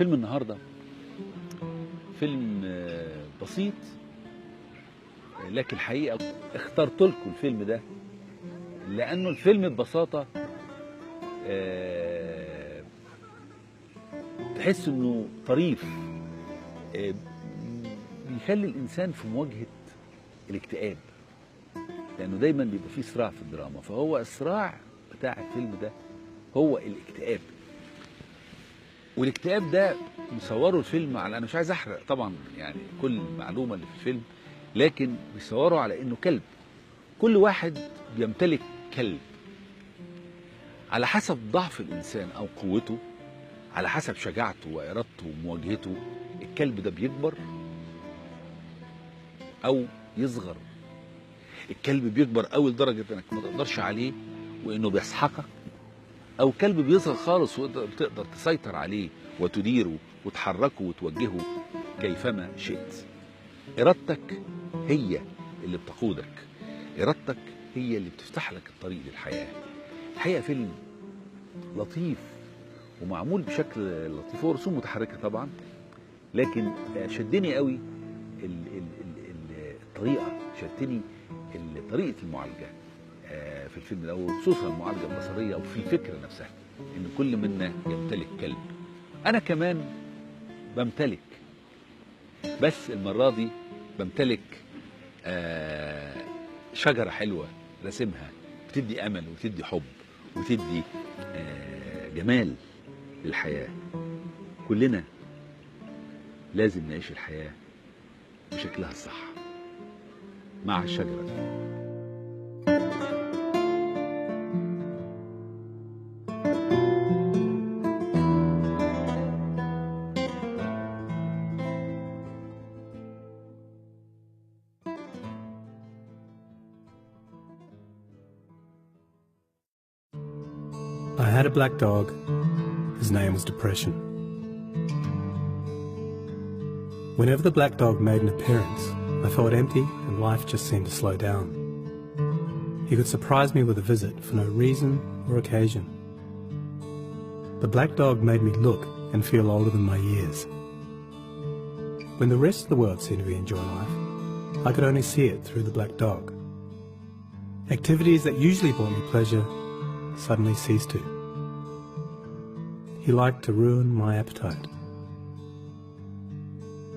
فيلم النهارده فيلم بسيط، لكن الحقيقة اخترت لكم الفيلم ده لأنه الفيلم ببساطة تحس إنه طريف، بيخلي الإنسان في مواجهة الاكتئاب، لأنه دايما بيبقى فيه صراع في الدراما، فهو الصراع بتاع الفيلم ده هو الاكتئاب. والاكتئاب ده مصوره الفيلم على، أنا مش عايز أحرق طبعا يعني كل المعلومة اللي في الفيلم، لكن بيصوروا على إنه كلب، كل واحد بيمتلك كلب على حسب ضعف الإنسان أو قوته، على حسب شجاعته وإرادته ومواجهته. الكلب ده بيكبر أو يصغر. الكلب بيكبر قوي لدرجة إنك ما تقدرش عليه وإنه بيسحقك، أو كلب بيصغر خالص وتقدر تسيطر عليه وتديره وتحركه وتوجهه كيفما شئت. إرادتك هي اللي بتقودك، إرادتك هي اللي بتفتح لك الطريق للحياة. الحقيقة فيلم لطيف ومعمول بشكل لطيف، هو رسوم متحركة طبعا، لكن شدني قوي الطريقة، شدتني طريقة المعالجة في الفيلم ده، وخصوصا المعالجة البصرية أو في الفكرة نفسها، إن كل منا يمتلك كلب. أنا كمان بمتلك، بس المرة دي بمتلك شجرة حلوة رسمها بتدي أمل وتدي حب وتدي جمال للحياة. كلنا لازم نعيش الحياة بشكلها الصح مع الشجرة دي. I had a black dog. His name was Depression. Whenever the black dog made an appearance, I felt empty and life just seemed to slow down. He could surprise me with a visit for no reason or occasion. The black dog made me look and feel older than my years. When the rest of the world seemed to be enjoying life, I could only see it through the black dog. Activities that usually brought me pleasure suddenly ceased to. He liked to ruin my appetite.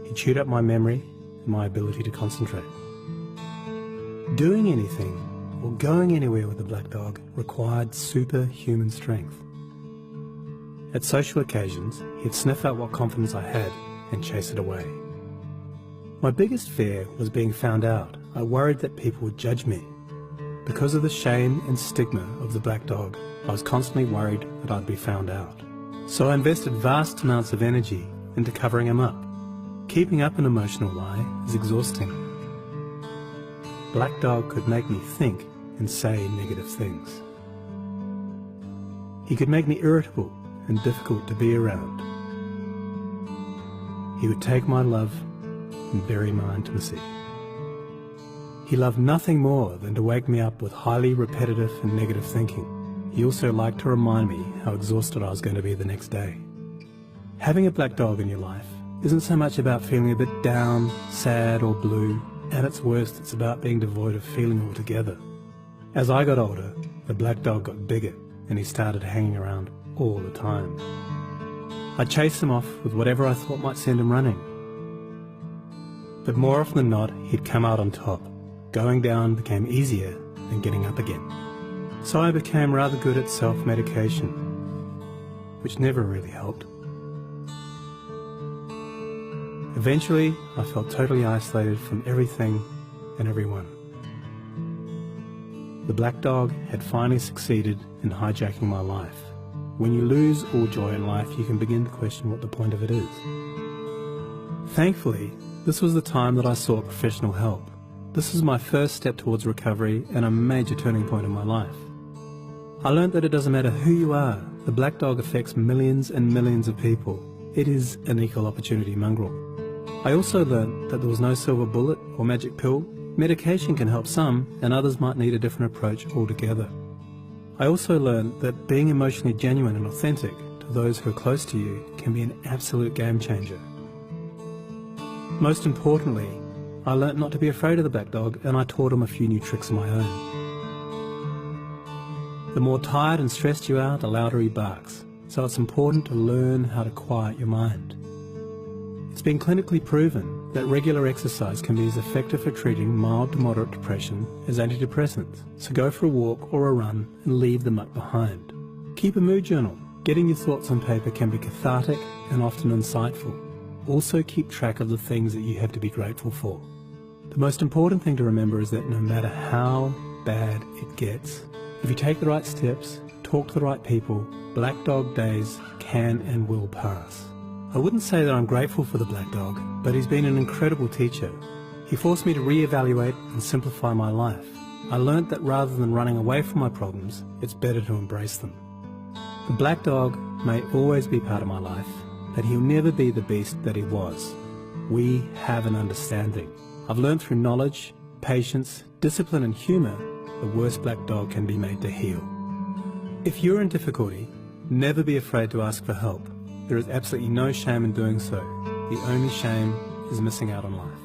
He chewed up my memory and my ability to concentrate. Doing anything or going anywhere with the black dog required superhuman strength. At social occasions, he'd sniff out what confidence I had and chase it away. My biggest fear was being found out. I worried that people would judge me. Because of the shame and stigma of the black dog, I was constantly worried that I'd be found out. So I invested vast amounts of energy into covering him up. Keeping up an emotional lie is exhausting. Black dog could make me think and say negative things. He could make me irritable and difficult to be around. He would take my love and bury my intimacy. He loved nothing more than to wake me up with highly repetitive and negative thinking. He also liked to remind me how exhausted I was going to be the next day. Having a black dog in your life isn't so much about feeling a bit down, sad or blue. At its worst, it's about being devoid of feeling altogether. As I got older, the black dog got bigger and he started hanging around all the time. I'd chase him off with whatever I thought might send him running. But more often than not, he'd come out on top. Going down became easier than getting up again. So I became rather good at self-medication, which never really helped. Eventually, I felt totally isolated from everything and everyone. The black dog had finally succeeded in hijacking my life. When you lose all joy in life, you can begin to question what the point of it is. Thankfully, this was the time that I sought professional help. This was my first step towards recovery and a major turning point in my life. I learned that it doesn't matter who you are, the black dog affects millions and millions of people. It is an equal opportunity mongrel. I also learned that there was no silver bullet or magic pill. Medication can help some, and others might need a different approach altogether. I also learned that being emotionally genuine and authentic to those who are close to you can be an absolute game changer. Most importantly, I learnt not to be afraid of the black dog, and I taught him a few new tricks of my own. The more tired and stressed you are, the louder he barks, so it's important to learn how to quiet your mind. It's been clinically proven that regular exercise can be as effective for treating mild to moderate depression as antidepressants, so go for a walk or a run and leave the muck behind. Keep a mood journal. Getting your thoughts on paper can be cathartic and often insightful. Also keep track of the things that you have to be grateful for. The most important thing to remember is that no matter how bad it gets, if you take the right steps, talk to the right people, black dog days can and will pass. I wouldn't say that I'm grateful for the black dog, but he's been an incredible teacher. He forced me to re-evaluate and simplify my life. I learnt that rather than running away from my problems, it's better to embrace them. The black dog may always be part of my life, but he'll never be the beast that he was. We have an understanding. I've learnt through knowledge, patience, discipline and humour, the worst black dog can be made to heal. If you're in difficulty, never be afraid to ask for help. There is absolutely no shame in doing so. The only shame is missing out on life.